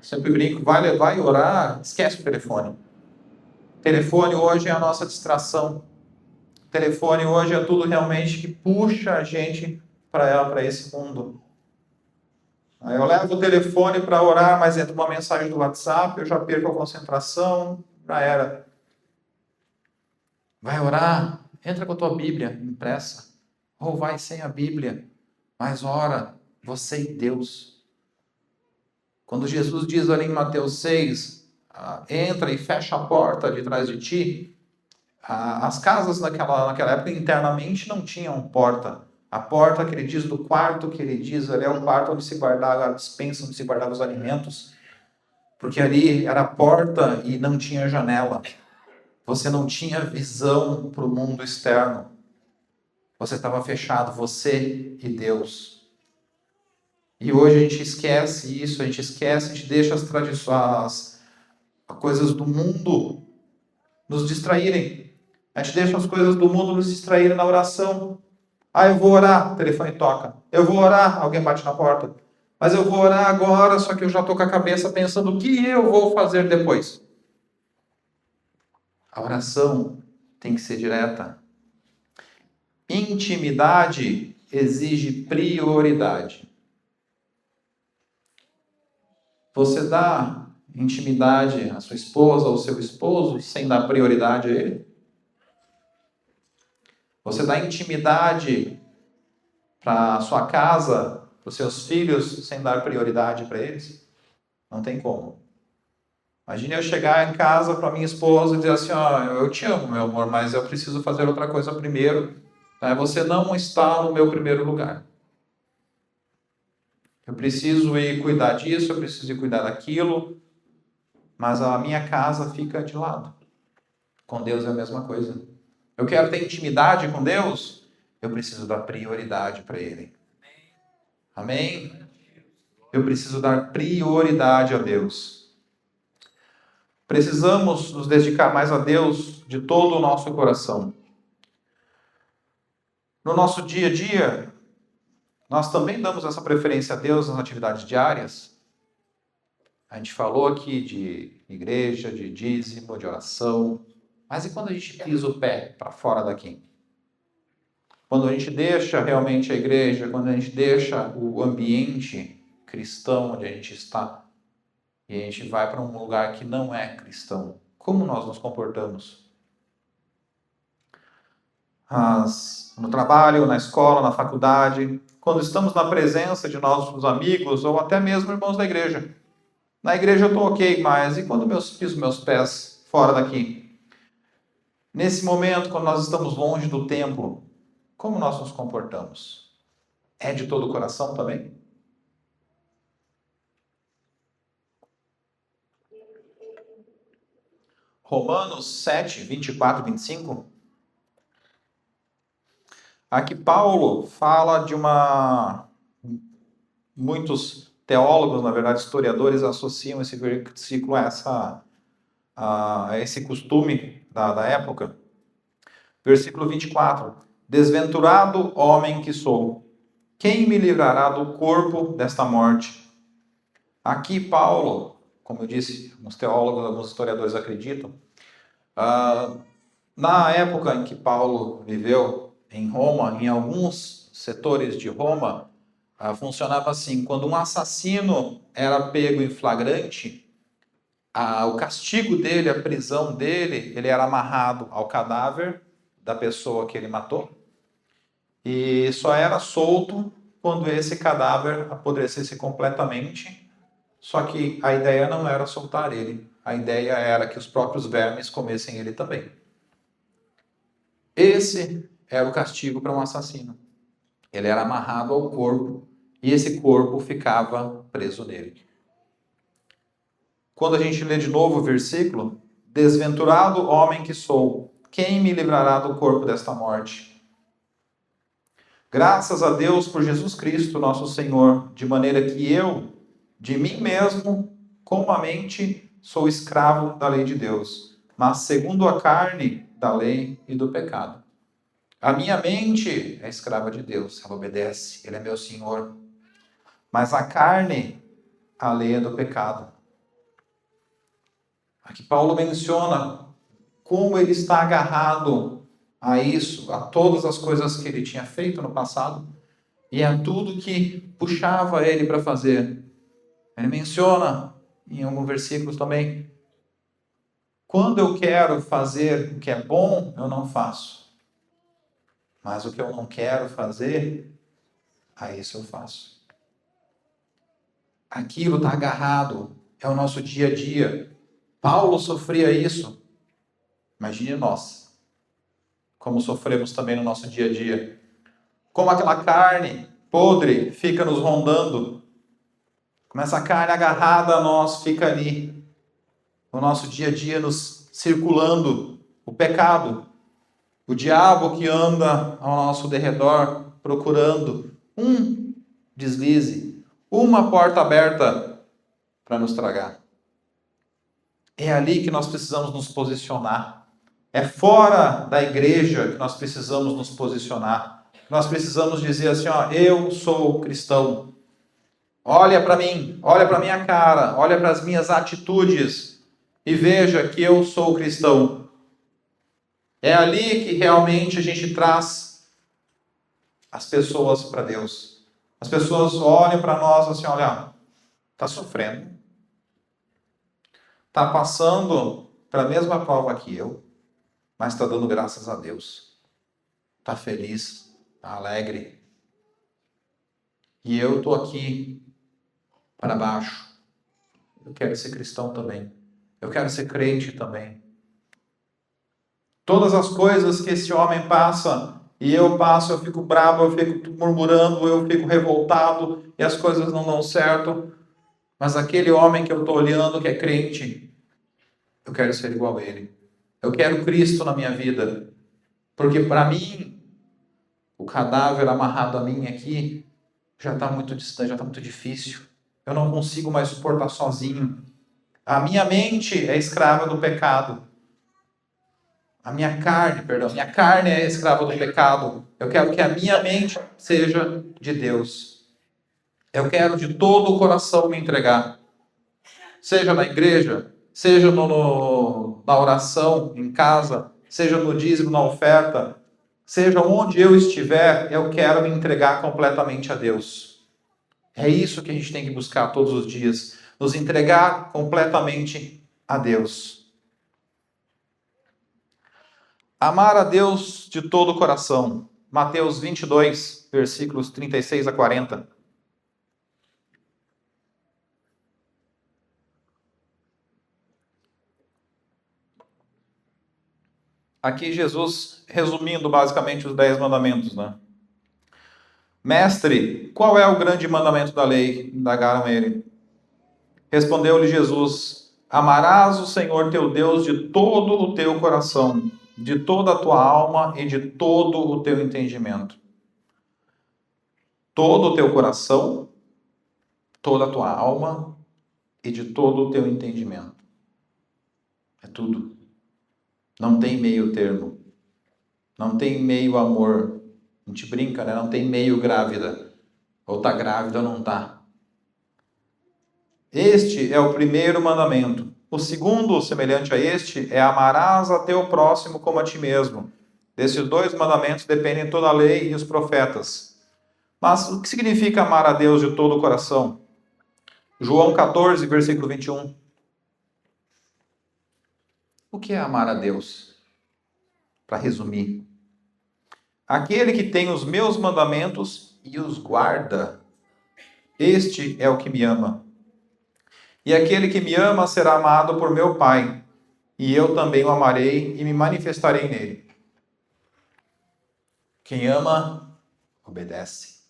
Sempre brinco, vai orar, esquece o telefone. O telefone hoje é a nossa distração. O telefone hoje é tudo realmente que puxa a gente para esse mundo. Aí eu levo o telefone para orar, mas entra uma mensagem do WhatsApp, eu já perco a concentração, já era. Vai orar, entra com a tua Bíblia impressa. Ou vai sem a Bíblia, mas ora, você e Deus. Quando Jesus diz ali em Mateus 6, entra e fecha a porta de trás de ti, as casas naquela época internamente não tinham porta. A porta que ele diz do quarto que ele diz, ali é o quarto onde se guardava a despensa, onde se guardava os alimentos. Porque ali era a porta e não tinha janela. Você não tinha visão para o mundo externo. Você estava fechado, você e Deus. E hoje a gente esquece isso, a gente deixa as tradições, as coisas do mundo nos distraírem. A gente deixa as coisas do mundo nos distraírem na oração. Eu vou orar, o telefone toca. Eu vou orar, alguém bate na porta. Mas eu vou orar agora, só que eu já estou com a cabeça pensando o que eu vou fazer depois. A oração tem que ser direta. Intimidade exige prioridade. Você dá intimidade à sua esposa ou ao seu esposo sem dar prioridade a ele? Você dá intimidade para a sua casa, para os seus filhos, sem dar prioridade para eles? Não tem como. Imagine eu chegar em casa para minha esposa e dizer assim, eu te amo, meu amor, mas eu preciso fazer outra coisa primeiro. Você não está no meu primeiro lugar. Eu preciso ir cuidar disso, eu preciso ir cuidar daquilo, mas a minha casa fica de lado. Com Deus é a mesma coisa. Eu quero ter intimidade com Deus, eu preciso dar prioridade para Ele. Amém? Eu preciso dar prioridade a Deus. Precisamos nos dedicar mais a Deus de todo o nosso coração. No nosso dia a dia, nós também damos essa preferência a Deus nas atividades diárias. A gente falou aqui de igreja, de dízimo, de oração. Mas e quando a gente pisa o pé para fora daqui? Quando a gente deixa realmente a igreja, quando a gente deixa o ambiente cristão onde a gente está, e a gente vai para um lugar que não é cristão, como nós nos comportamos? No trabalho, na escola, na faculdade, quando estamos na presença de nossos amigos ou até mesmo irmãos da igreja. Na igreja eu estou ok, mas e quando piso meus pés fora daqui? Nesse momento, quando nós estamos longe do templo, como nós nos comportamos? É de todo o coração também? Romanos 7, 24 e 25. Aqui Paulo fala de muitos teólogos, na verdade historiadores, associam esse versículo a esse costume da época. Versículo 24. Desventurado homem que sou, quem me livrará do corpo desta morte? Aqui Paulo, como eu disse, alguns teólogos, alguns historiadores acreditam, na época em que Paulo viveu em Roma, em alguns setores de Roma, funcionava assim: quando um assassino era pego em flagrante, o castigo dele, a prisão dele, ele era amarrado ao cadáver da pessoa que ele matou e só era solto quando esse cadáver apodrecesse completamente. Só que a ideia não era soltar ele, a ideia era que os próprios vermes comessem ele também. Esse era o castigo para um assassino. Ele era amarrado ao corpo e esse corpo ficava preso nele. Quando a gente lê de novo o versículo, desventurado homem que sou, quem me livrará do corpo desta morte? Graças a Deus por Jesus Cristo, nosso Senhor, de maneira que eu, de mim mesmo, com a mente, sou escravo da lei de Deus, mas segundo a carne, da lei e do pecado. A minha mente é escrava de Deus, ela obedece, Ele é meu Senhor. Mas a carne, a lei é do pecado. Aqui Paulo menciona como ele está agarrado a isso, a todas as coisas que ele tinha feito no passado e a tudo que puxava ele para fazer. Ele menciona em alguns versículos também: quando eu quero fazer o que é bom, eu não faço. Mas o que eu não quero fazer, a isso eu faço. Aquilo está agarrado, é o nosso dia a dia. Paulo sofria isso. Imagine nós, como sofremos também no nosso dia a dia. Como aquela carne podre fica nos rondando. Como essa carne agarrada a nós fica ali, no nosso dia a dia, nos circulando. O pecado, o diabo que anda ao nosso derredor, procurando um deslize, uma porta aberta para nos tragar. É ali que nós precisamos nos posicionar. É fora da igreja que nós precisamos nos posicionar. Nós precisamos dizer assim, eu sou cristão. Olha para mim, olha para minha cara, olha para as minhas atitudes e veja que eu sou cristão. É ali que realmente a gente traz as pessoas para Deus. As pessoas olham para nós assim, olha, está sofrendo. Está passando pela mesma prova que eu, mas está dando graças a Deus. Está feliz, está alegre. E eu estou aqui para baixo. Eu quero ser cristão também. Eu quero ser crente também. Todas as coisas que esse homem passa, e eu passo, eu fico bravo, eu fico murmurando, eu fico revoltado, e as coisas não dão certo. Mas aquele homem que eu estou olhando, que é crente, eu quero ser igual a ele. Eu quero Cristo na minha vida. Porque para mim, o cadáver amarrado a mim aqui já está muito distante, já está muito difícil. Eu não consigo mais suportar sozinho. A minha mente é escrava do pecado. Minha carne é escrava do pecado. Eu quero que a minha mente seja de Deus. Eu quero de todo o coração me entregar. Seja na igreja, seja na oração, em casa, seja no dízimo, na oferta, seja onde eu estiver, eu quero me entregar completamente a Deus. É isso que a gente tem que buscar todos os dias, nos entregar completamente a Deus. Amar a Deus de todo o coração. Mateus 22, versículos 36 a 40. Aqui Jesus resumindo basicamente os 10 mandamentos, né? Mestre, qual é o grande mandamento da lei? Indagaram ele. Respondeu-lhe Jesus, Amarás o Senhor teu Deus de todo o teu coração, de toda a tua alma e de todo o teu entendimento. Todo o teu coração, toda a tua alma e de todo o teu entendimento. É tudo. Não tem meio termo. Não tem meio amor. A gente brinca, né? Não tem meio grávida. Ou tá grávida ou não tá. Este é o primeiro mandamento. O segundo, semelhante a este, é amarás a teu próximo como a ti mesmo. Desses dois mandamentos dependem toda a lei e os profetas. Mas o que significa amar a Deus de todo o coração? João 14, versículo 21. O que é amar a Deus? Para resumir, aquele que tem os meus mandamentos e os guarda, este é o que me ama. E aquele que me ama será amado por meu Pai, e eu também o amarei e me manifestarei nele. Quem ama, obedece.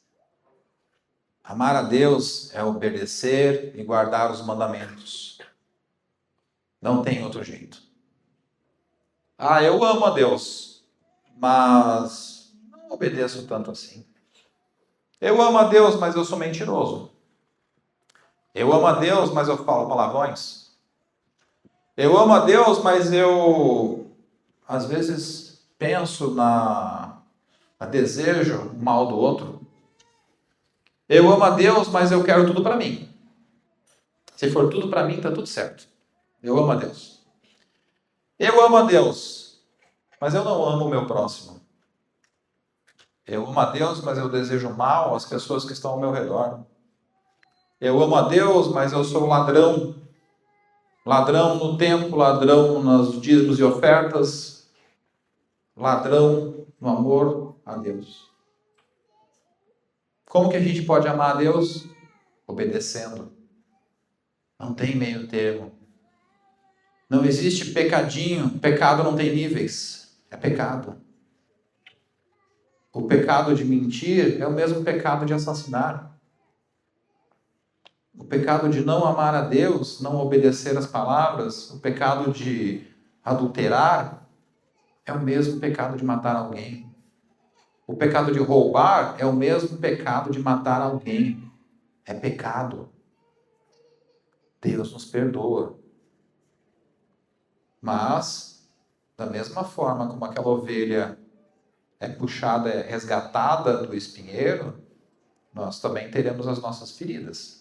Amar a Deus é obedecer e guardar os mandamentos. Não tem outro jeito. Eu amo a Deus, mas não obedeço tanto assim. Eu amo a Deus, mas eu sou mentiroso. Eu amo a Deus, mas eu falo palavrões. Eu amo a Deus, mas eu, às vezes, penso desejo o mal do outro. Eu amo a Deus, mas eu quero tudo para mim. Se for tudo para mim, tá tudo certo. Eu amo a Deus. Eu amo a Deus, mas eu não amo o meu próximo. Eu amo a Deus, mas eu desejo mal às pessoas que estão ao meu redor. Eu amo a Deus, mas eu sou ladrão. Ladrão no templo, ladrão nos dízimos e ofertas. Ladrão no amor a Deus. Como que a gente pode amar a Deus? Obedecendo. Não tem meio termo. Não existe pecadinho. Pecado não tem níveis. É pecado. O pecado de mentir é o mesmo pecado de assassinar. O pecado de não amar a Deus, não obedecer as palavras, o pecado de adulterar é o mesmo pecado de matar alguém. O pecado de roubar é o mesmo pecado de matar alguém. É pecado. Deus nos perdoa. Mas, da mesma forma como aquela ovelha é puxada, é resgatada do espinheiro, nós também teremos as nossas feridas.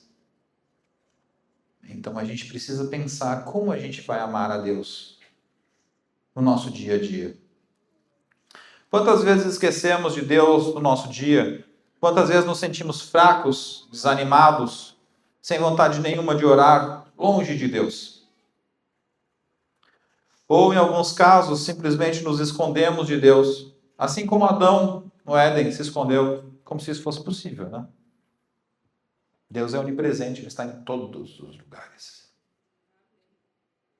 Então a gente precisa pensar como a gente vai amar a Deus no nosso dia a dia. Quantas vezes esquecemos de Deus no nosso dia? Quantas vezes nos sentimos fracos, desanimados, sem vontade nenhuma de orar, longe de Deus? Ou, em alguns casos, simplesmente nos escondemos de Deus, assim como Adão no Éden se escondeu, como se isso fosse possível, né? Deus é onipresente, Ele está em todos os lugares.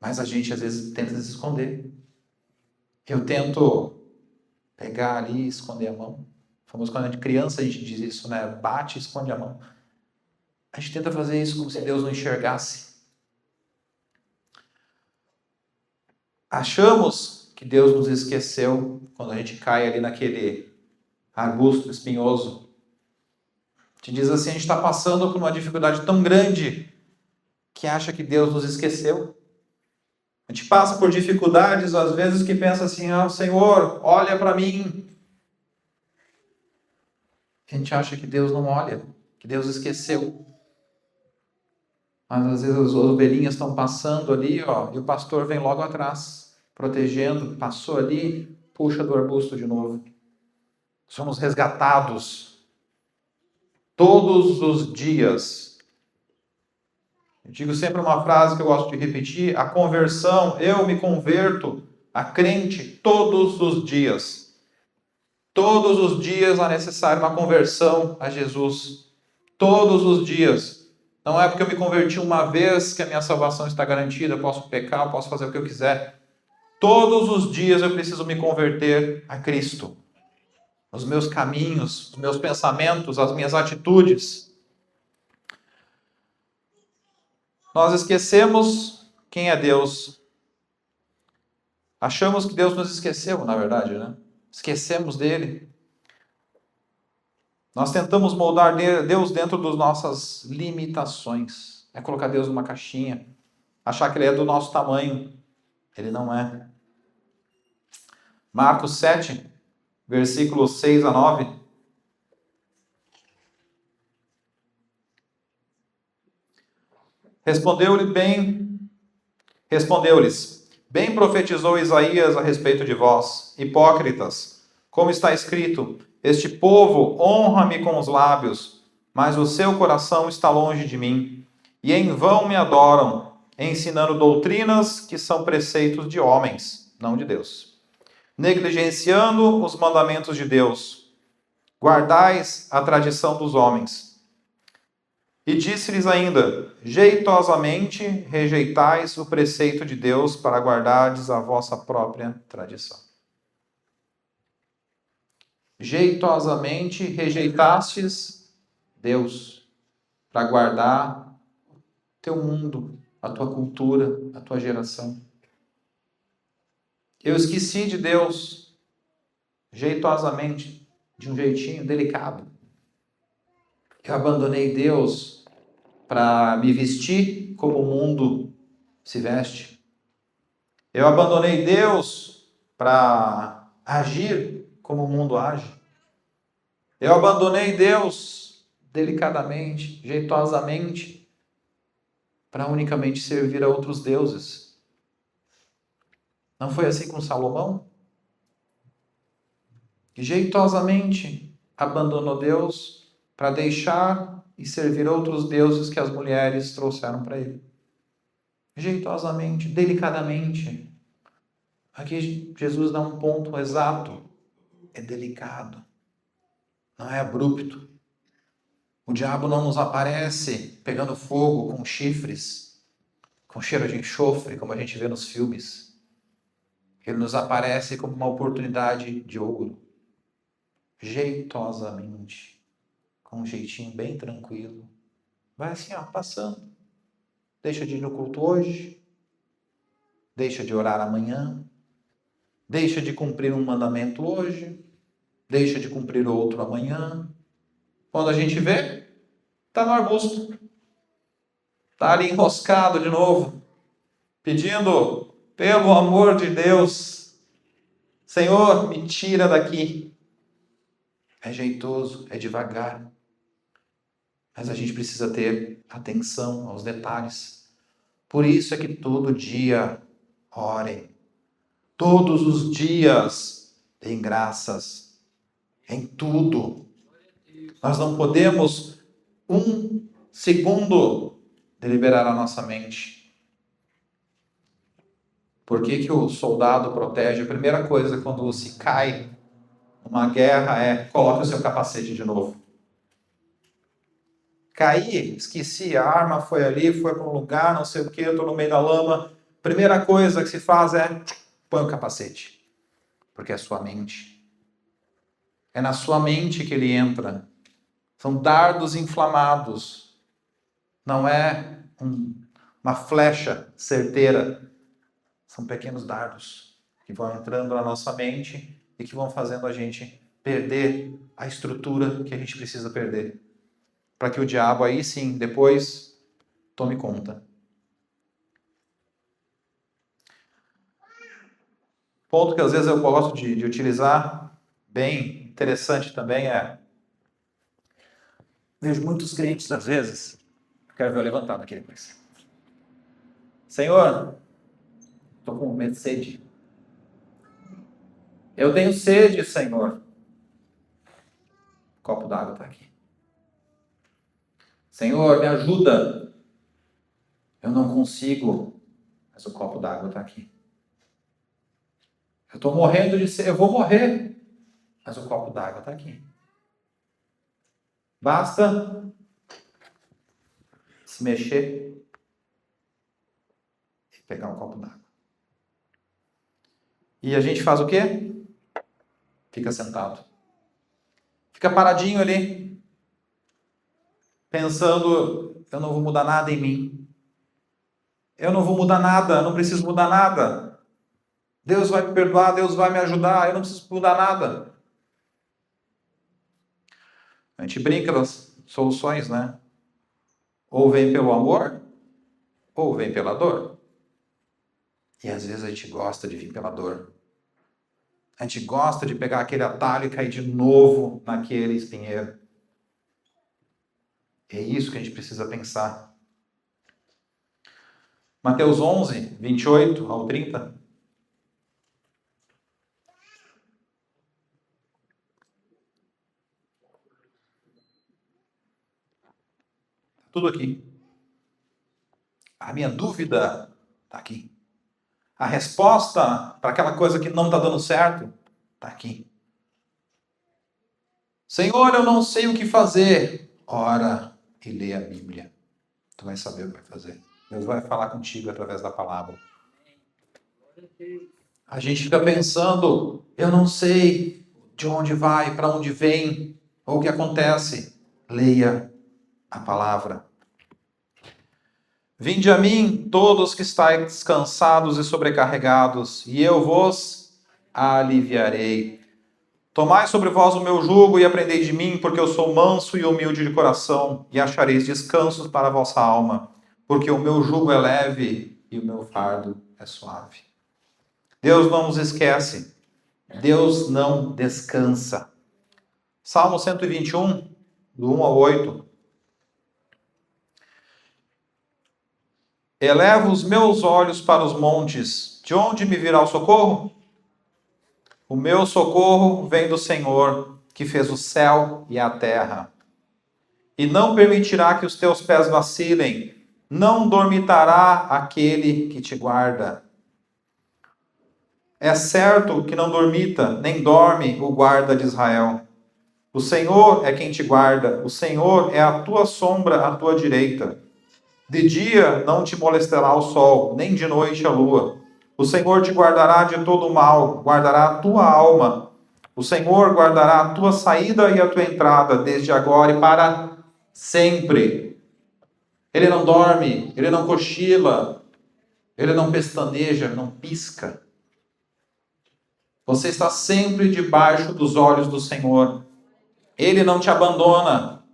Mas a gente, às vezes, tenta se esconder. Eu tento pegar ali e esconder a mão. Famoso quando a gente é criança, a gente diz isso, né? Bate e esconde a mão. A gente tenta fazer isso como se Deus não enxergasse. Achamos que Deus nos esqueceu quando a gente cai ali naquele arbusto espinhoso. Te diz assim, a gente está passando por uma dificuldade tão grande que acha que Deus nos esqueceu. A gente passa por dificuldades, às vezes, que pensa assim, Senhor, olha para mim. A gente acha que Deus não olha, que Deus esqueceu. Mas às vezes as ovelhinhas estão passando ali, e o pastor vem logo atrás, protegendo, passou ali, puxa do arbusto de novo. Somos resgatados todos os dias. Eu digo sempre uma frase que eu gosto de repetir: a conversão, eu me converto a crente todos os dias. Todos os dias é necessária uma conversão a Jesus. Todos os dias. Não é porque eu me converti uma vez que a minha salvação está garantida, eu posso pecar, eu posso fazer o que eu quiser. Todos os dias eu preciso me converter a Cristo. Os meus caminhos, os meus pensamentos, as minhas atitudes. Nós esquecemos quem é Deus. Achamos que Deus nos esqueceu, na verdade, né? Esquecemos dele. Nós tentamos moldar Deus dentro das nossas limitações. É colocar Deus numa caixinha. Achar que ele é do nosso tamanho. Ele não é. Marcos 7, versículos 6 a 9. Respondeu-lhes, bem profetizou Isaías a respeito de vós, hipócritas, como está escrito, este povo honra-me com os lábios, mas o seu coração está longe de mim, e em vão me adoram, ensinando doutrinas que são preceitos de homens, não de Deus, negligenciando os mandamentos de Deus. Guardais a tradição dos homens. E disse-lhes ainda, jeitosamente rejeitais o preceito de Deus para guardardes a vossa própria tradição. Jeitosamente rejeitastes Deus para guardar teu mundo, a tua cultura, a tua geração. Eu esqueci de Deus, jeitosamente, de um jeitinho delicado. Eu abandonei Deus para me vestir como o mundo se veste. Eu abandonei Deus para agir como o mundo age. Eu abandonei Deus delicadamente, jeitosamente, para unicamente servir a outros deuses. Não foi assim com Salomão? Que jeitosamente abandonou Deus para deixar e servir outros deuses que as mulheres trouxeram para ele. Jeitosamente, delicadamente. Aqui Jesus dá um ponto exato. É delicado. Não é abrupto. O diabo não nos aparece pegando fogo com chifres, com cheiro de enxofre, como a gente vê nos filmes. Ele nos aparece como uma oportunidade de ouro. Jeitosamente. Com um jeitinho bem tranquilo. Vai assim, passando. Deixa de ir no culto hoje. Deixa de orar amanhã. Deixa de cumprir um mandamento hoje. Deixa de cumprir outro amanhã. Quando a gente vê, está no arbusto. Está ali enroscado de novo. Pedindo, pelo amor de Deus, Senhor, me tira daqui. É jeitoso, é devagar. Mas a gente precisa ter atenção aos detalhes. Por isso é que todo dia orem. Todos os dias deem graças. Em tudo. Nós não podemos um segundo deliberar a nossa mente. Por que o soldado protege? A primeira coisa quando se cai numa guerra é coloque o seu capacete de novo. Caí, esqueci, a arma foi ali, foi para um lugar, não sei o que, eu estou no meio da lama. Primeira coisa que se faz é põe o capacete. Porque é sua mente. É na sua mente que ele entra. São dardos inflamados. Não é uma flecha certeira. São pequenos dardos que vão entrando na nossa mente e que vão fazendo a gente perder a estrutura que a gente precisa perder. Para que o diabo aí sim, depois, tome conta. Ponto que às vezes eu gosto de utilizar, bem interessante também é... Vejo muitos crentes às vezes, quero ver eu levantado aqui depois. Senhor, estou com medo de sede. Eu tenho sede, Senhor. O copo d'água está aqui. Senhor, me ajuda. Eu não consigo, mas o copo d'água está aqui. Eu estou morrendo de sede, eu vou morrer, mas o copo d'água está aqui. Basta se mexer e pegar um copo d'água. E a gente faz o quê? Fica sentado. Fica paradinho ali, pensando, eu não vou mudar nada em mim. eu não vou mudar nada, eu não preciso mudar nada. Deus vai me perdoar, Deus vai me ajudar, eu não preciso mudar nada. A gente brinca das soluções, né? Ou vem pelo amor, ou vem pela dor. E às vezes a gente gosta de vir pela dor. A gente gosta de pegar aquele atalho e cair de novo naquele espinheiro. É isso que a gente precisa pensar. Mateus 11, 28 ao 30. Tudo aqui. A minha dúvida está aqui. A resposta para aquela coisa que não está dando certo está aqui. Senhor, eu não sei o que fazer. Ora e lê a Bíblia. Tu vai saber o que vai fazer. Deus vai falar contigo através da palavra. A gente fica pensando, eu não sei de onde vai, para onde vem, ou o que acontece. Leia a palavra. Vinde a mim, todos que estáis cansados e sobrecarregados, e eu vos aliviarei. Tomai sobre vós o meu jugo e aprendei de mim, porque eu sou manso e humilde de coração, e achareis descanso para a vossa alma, porque o meu jugo é leve e o meu fardo é suave. Deus não nos esquece, Deus não descansa. Salmo 121, do 1 ao 8. Elevo os meus olhos para os montes, de onde me virá o socorro? O meu socorro vem do Senhor, que fez o céu e a terra. E não permitirá que os teus pés vacilem, não dormitará aquele que te guarda. É certo que não dormita, nem dorme o guarda de Israel. O Senhor é quem te guarda, o Senhor é a tua sombra à tua direita. De dia não te molestará o sol, nem de noite a lua. O Senhor te guardará de todo o mal, guardará a tua alma. O Senhor guardará a tua saída e a tua entrada, desde agora e para sempre. Ele não dorme, ele não cochila, ele não pestaneja, não pisca. Você está sempre debaixo dos olhos do Senhor. Ele não te abandona.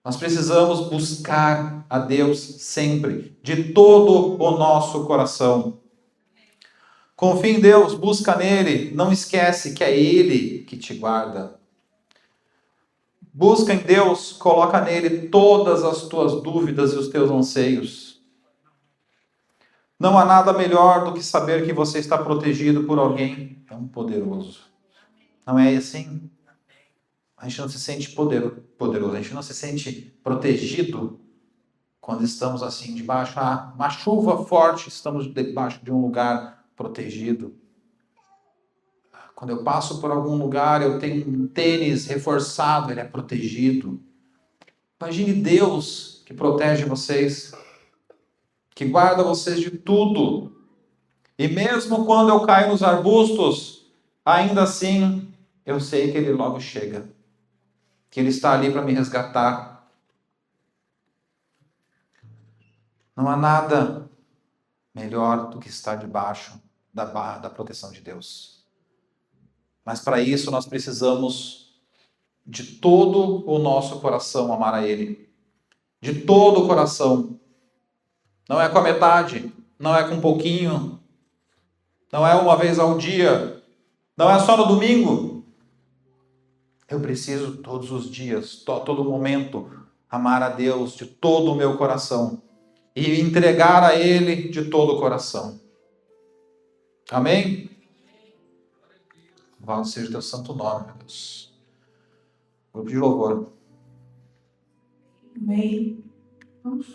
Nós precisamos buscar a Deus sempre, de todo o nosso coração. Confia em Deus, busca nele, não esquece que é Ele que te guarda. Busca em Deus, coloca nele todas as tuas dúvidas e os teus anseios. Não há nada melhor do que saber que você está protegido por alguém tão poderoso. Não é assim? A gente não se sente poderoso, a gente não se sente protegido quando estamos assim, debaixo de uma chuva forte, estamos debaixo de um lugar protegido. Quando eu passo por algum lugar, eu tenho um tênis reforçado, ele é protegido. Imagine Deus que protege vocês, que guarda vocês de tudo. E mesmo quando eu caio nos arbustos, ainda assim, eu sei que Ele logo chega. Que Ele está ali para me resgatar. Não há nada melhor do que estar debaixo da barra da proteção de Deus. Mas para isso nós precisamos de todo o nosso coração amar a Ele. De todo o coração. Não é com a metade, não é com um pouquinho, não é uma vez ao dia, não é só no domingo. Eu preciso todos os dias, todo momento, amar a Deus de todo o meu coração e entregar a Ele de todo o coração. Amém? Louvado seja o teu santo nome, meu Deus. Grupo de louvor. Amém. Vamos